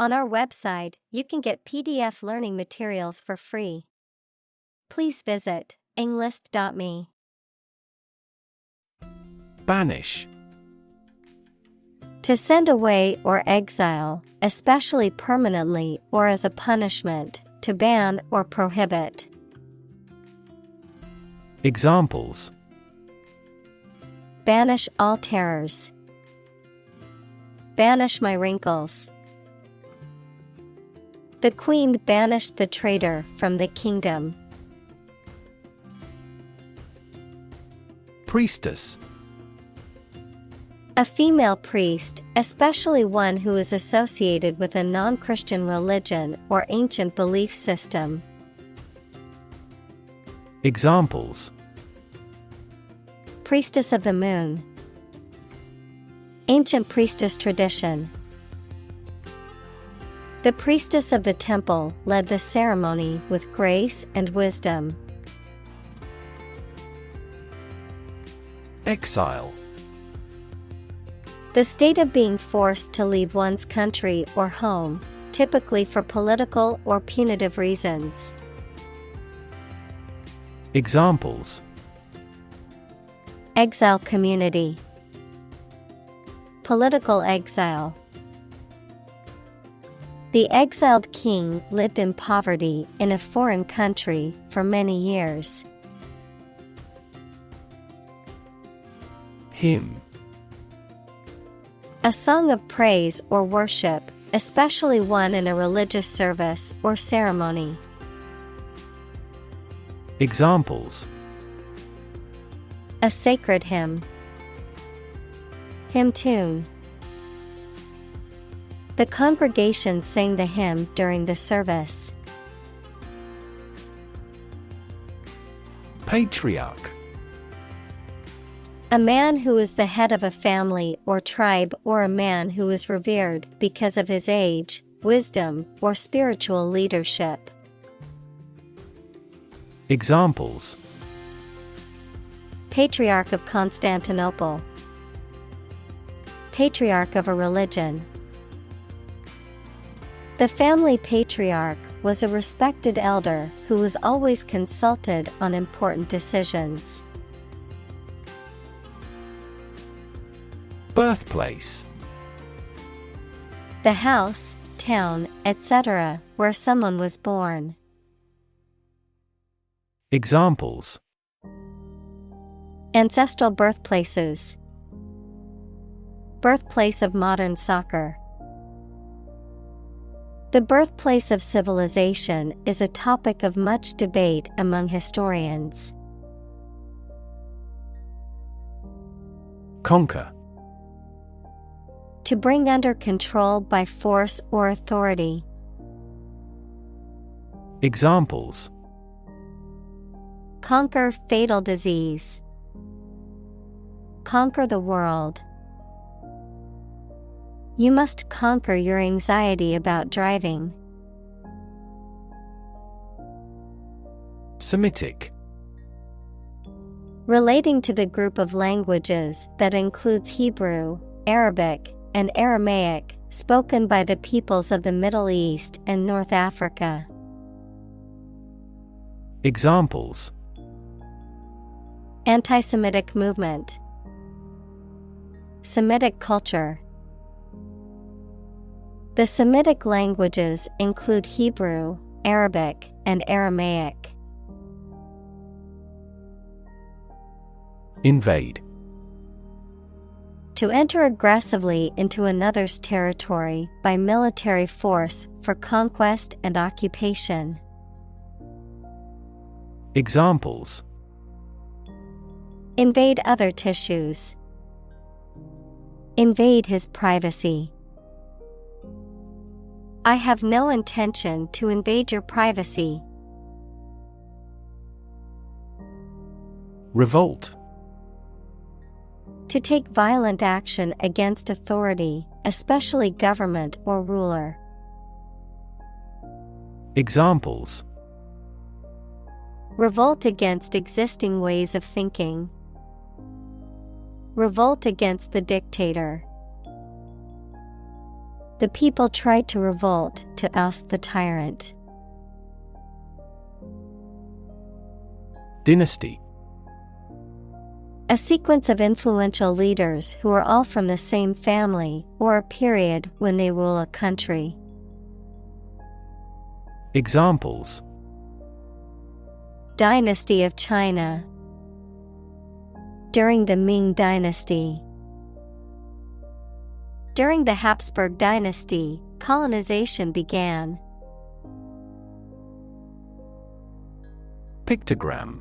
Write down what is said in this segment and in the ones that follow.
On our website, you can get PDF learning materials for free. Please visit englist.me. Banish. To send away or exile, especially permanently or as a punishment, to ban or prohibit. Examples: Banish all terrors. Banish my wrinkles. The queen banished the traitor from the kingdom. Priestess. A female priest, especially one who is associated with a non-Christian religion or ancient belief system. Examples: Priestess of the moon. Ancient priestess tradition. The priestess of the temple led the ceremony with grace and wisdom. Exile. The state of being forced to leave one's country or home, typically for political or punitive reasons. Examples: Exile community. Political exile. The exiled king lived in poverty in a foreign country for many years. Hymn. A song of praise or worship, especially one in a religious service or ceremony. Examples: A sacred hymn. Hymn tune. The congregation sang the hymn during the service. Patriarch. A man who is the head of a family or tribe, or a man who is revered because of his age, wisdom, or spiritual leadership. Examples: Patriarch of Constantinople. Patriarch of a religion. The family patriarch was a respected elder who was always consulted on important decisions. Birthplace. The house, town, etc., where someone was born. Examples: Ancestral birthplaces. Birthplace of modern soccer. The birthplace of civilization is a topic of much debate among historians. Conquer. To bring under control by force or authority. Examples: Conquer fatal disease. Conquer the world. You must conquer your anxiety about driving. Semitic. Relating to the group of languages that includes Hebrew, Arabic, and Aramaic, spoken by the peoples of the Middle East and North Africa. Examples: Anti-Semitic movement. Semitic culture. The Semitic languages include Hebrew, Arabic, and Aramaic. Invade. To enter aggressively into another's territory by military force for conquest and occupation. Examples: Invade other tissues. Invade his privacy. I have no intention to invade your privacy. Revolt. To take violent action against authority, especially government or ruler. Examples: Revolt against existing ways of thinking. Revolt against the dictator. The people tried to revolt to oust the tyrant. Dynasty. A sequence of influential leaders who are all from the same family or a period when they rule a country. Examples: Dynasty of China. During the Ming Dynasty. During the Habsburg Dynasty, colonization began. Pictogram.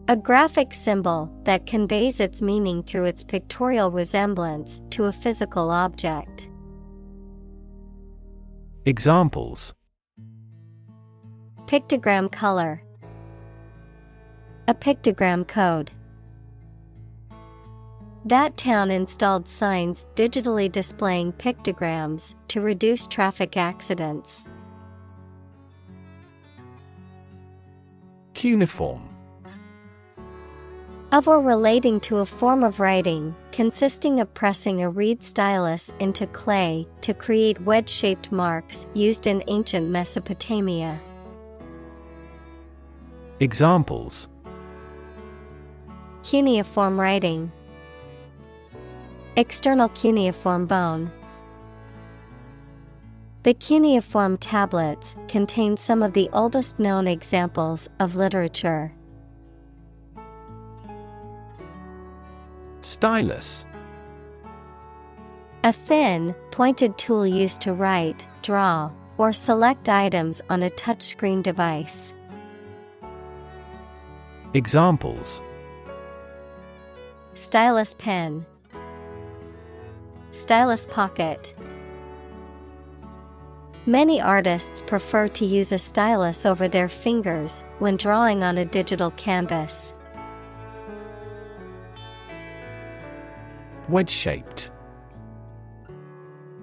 A graphic symbol that conveys its meaning through its pictorial resemblance to a physical object. Examples: Pictogram color. A pictogram code. That town installed signs digitally displaying pictograms to reduce traffic accidents. Cuneiform. Of or relating to a form of writing, consisting of pressing a reed stylus into clay to create wedge-shaped marks used in ancient Mesopotamia. Examples: Cuneiform writing. External cuneiform bone. The cuneiform tablets contain some of the oldest known examples of literature. Stylus. A thin, pointed tool used to write, draw, or select items on a touchscreen device. Examples: Stylus pen. Stylus pocket. Many artists prefer to use a stylus over their fingers when drawing on a digital canvas. Wedge-shaped.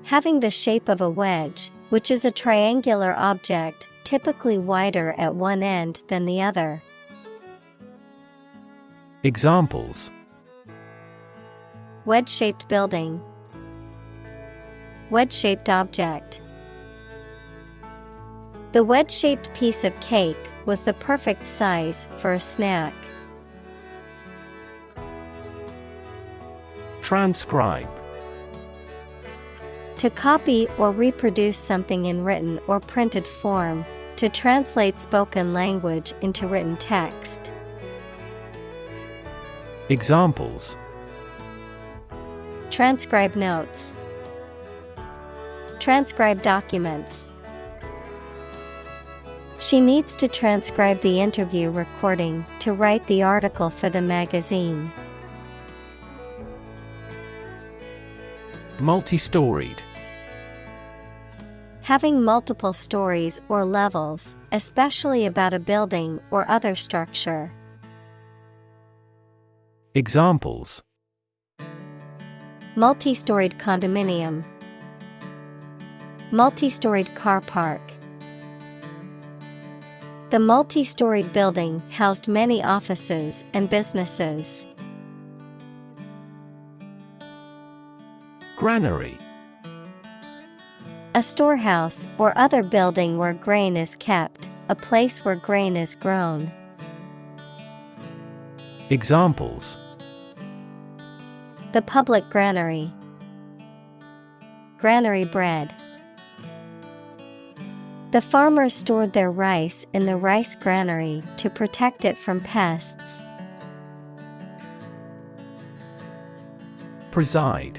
Having the shape of a wedge, which is a triangular object, typically wider at one end than the other. Examples: Wedge-shaped building. Wedge-shaped object. The wedge-shaped piece of cake was the perfect size for a snack. Transcribe. To copy or reproduce something in written or printed form, to translate spoken language into written text. Examples: Transcribe notes. Transcribe documents. She needs to transcribe the interview recording to write the article for the magazine. Multi-storied. Having multiple stories or levels, especially about a building or other structure. Examples: Multi-storied condominium. Multi-storied car park. The multi-storied building housed many offices and businesses. Granary. A storehouse or other building where grain is kept, a place where grain is grown. Examples: The public granary. Granary bread. The farmers stored their rice in the rice granary to protect it from pests. Preside.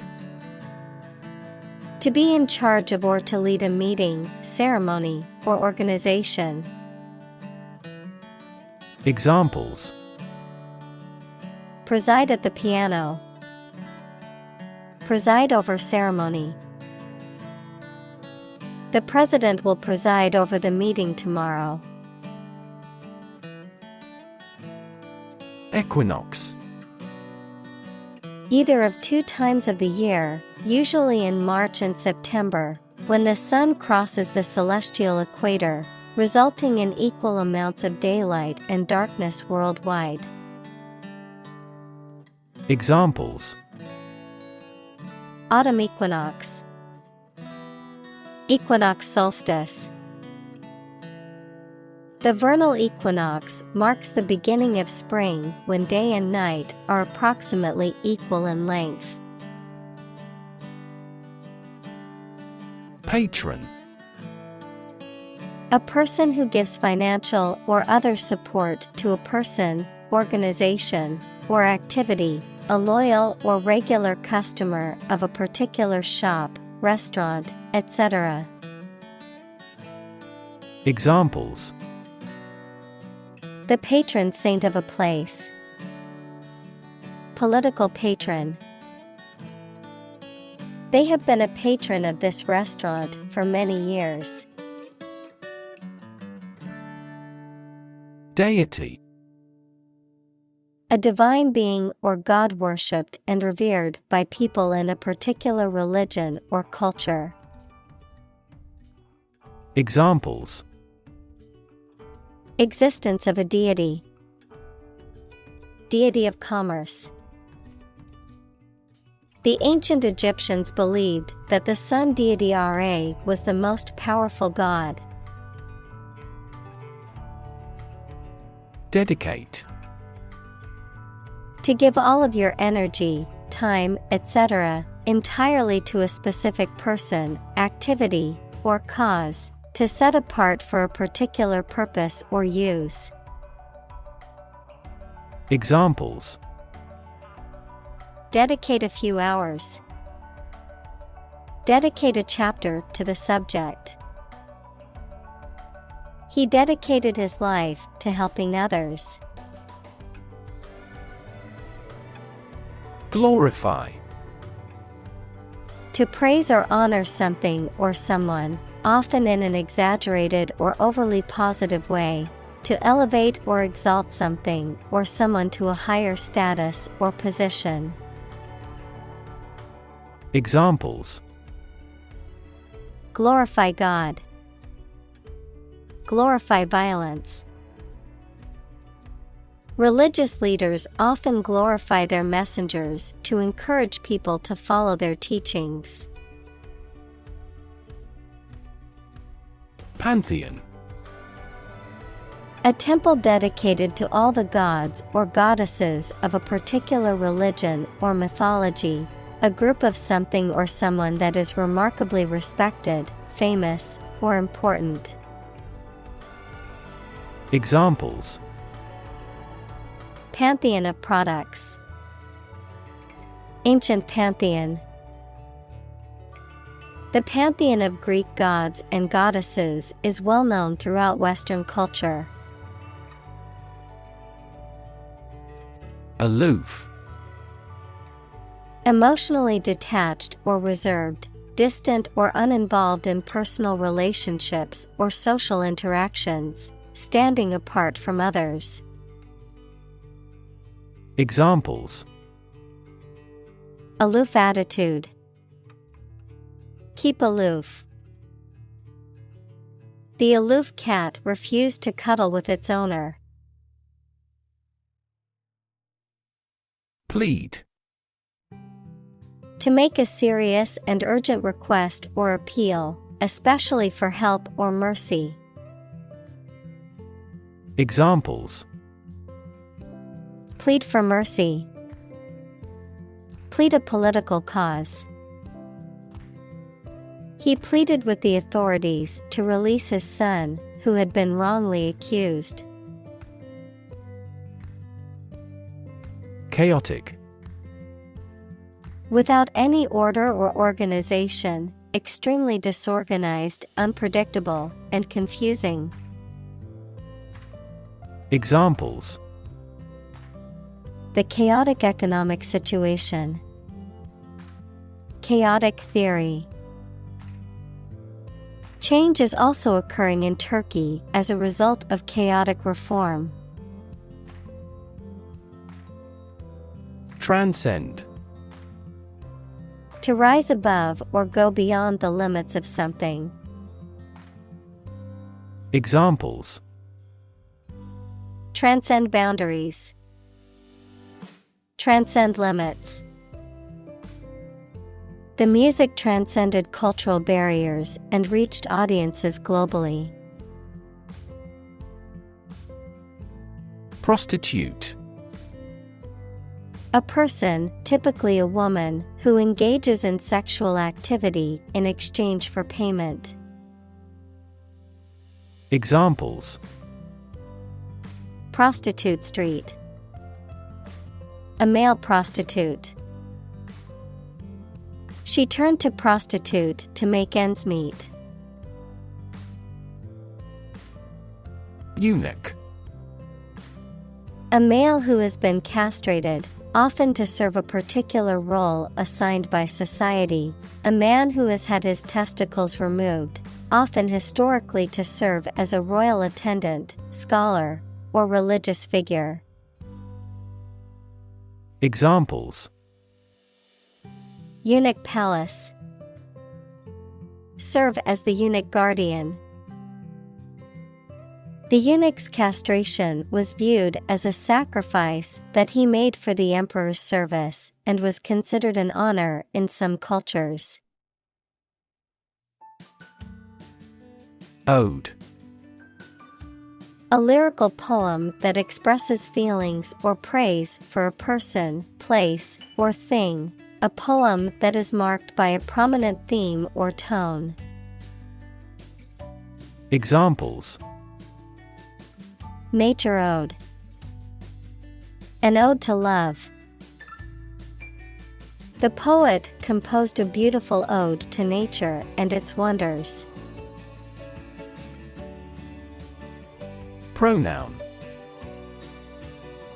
To be in charge of or to lead a meeting, ceremony, or organization. Examples: Preside at the piano. Preside over ceremony. The president will preside over the meeting tomorrow. Equinox. Either of 2 times of the year, usually in March and September, when the sun crosses the celestial equator, resulting in equal amounts of daylight and darkness worldwide. Examples: Autumn equinox. Equinox solstice. The vernal equinox marks the beginning of spring when day and night are approximately equal in length. Patron. A person who gives financial or other support to a person, organization, or activity, a loyal or regular customer of a particular shop, restaurant, etc. Examples: The patron saint of a place. Political patron. They have been a patron of this restaurant for many years. Deity. A divine being or god worshipped and revered by people in a particular religion or culture. Examples: Existence of a deity. Deity of commerce. The ancient Egyptians believed that the sun deity Ra was the most powerful god. Dedicate. To give all of your energy, time, etc., entirely to a specific person, activity, or cause, to set apart for a particular purpose or use. Examples: Dedicate a few hours. Dedicate a chapter to the subject. He dedicated his life to helping others. Glorify. To praise or honor something or someone, often in an exaggerated or overly positive way. To elevate or exalt something or someone to a higher status or position. Examples: Glorify God. Glorify violence. Religious leaders often glorify their messengers to encourage people to follow their teachings. Pantheon. A temple dedicated to all the gods or goddesses of a particular religion or mythology, a group of something or someone that is remarkably respected, famous, or important. Examples: Pantheon of products. Ancient pantheon. The pantheon of Greek gods and goddesses is well known throughout Western culture. Aloof. Emotionally detached or reserved, distant or uninvolved in personal relationships or social interactions, standing apart from others. Examples: Aloof attitude. Keep aloof. The aloof cat refused to cuddle with its owner. Plead. To make a serious and urgent request or appeal, especially for help or mercy. Examples: Plead for mercy. Plead a political cause. He pleaded with the authorities to release his son, who had been wrongly accused. Chaotic. Without any order or organization, extremely disorganized, unpredictable, and confusing. Examples: The chaotic economic situation. Chaotic theory. Change is also occurring in Turkey as a result of chaotic reform. Transcend. To rise above or go beyond the limits of something. Examples: Transcend boundaries. Transcend limits. The music transcended cultural barriers and reached audiences globally. Prostitute. A person, typically a woman, who engages in sexual activity in exchange for payment. Examples: Prostitute street. A male prostitute. She turned to prostitute to make ends meet. Eunuch. A male who has been castrated, often to serve a particular role assigned by society. A man who has had his testicles removed, often historically to serve as a royal attendant, scholar, or religious figure. Examples: Eunuch palace. Serve as the eunuch guardian. The eunuch's castration was viewed as a sacrifice that he made for the emperor's service, and was considered an honor in some cultures. Ode. A lyrical poem that expresses feelings or praise for a person, place, or thing. A poem that is marked by a prominent theme or tone. Examples: Nature ode. An ode to love. The poet composed a beautiful ode to nature and its wonders. Pronoun.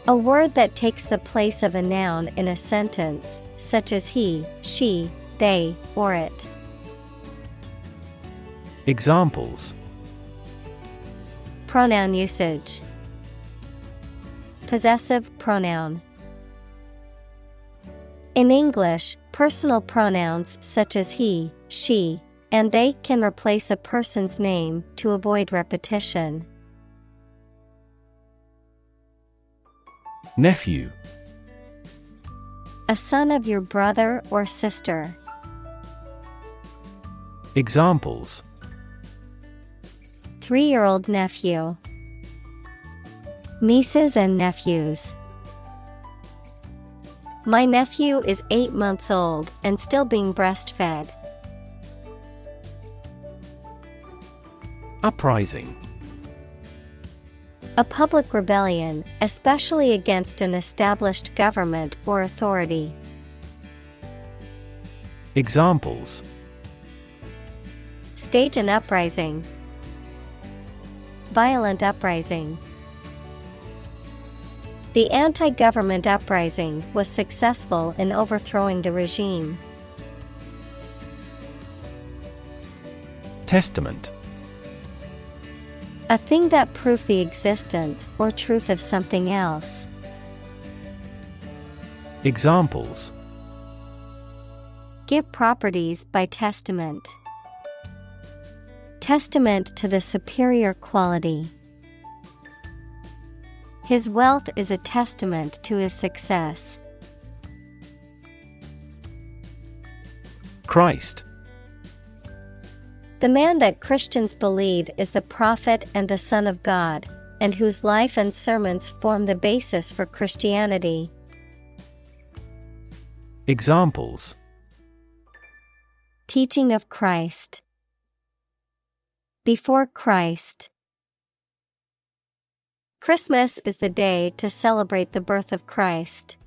A word that takes the place of a noun in a sentence, such as he, she, they, or it. Examples: Pronoun usage. Possessive pronoun. In English, personal pronouns such as he, she, and they can replace a person's name to avoid repetition. Nephew. A son of your brother or sister. Examples: 3-year-old nephew. Nieces and nephews. My nephew is 8 months old and still being breastfed. Uprising. A public rebellion, especially against an established government or authority. Examples: Stage an uprising. Violent uprising. The anti-government uprising was successful in overthrowing the regime. Testament. A thing that proves the existence or truth of something else. Examples: Give properties by testament. Testament to the superior quality. His wealth is a testament to his success. Christ. The man that Christians believe is the prophet and the Son of God, and whose life and sermons form the basis for Christianity. Examples: Teaching of Christ. Before Christ. Christmas is the day to celebrate the birth of Christ.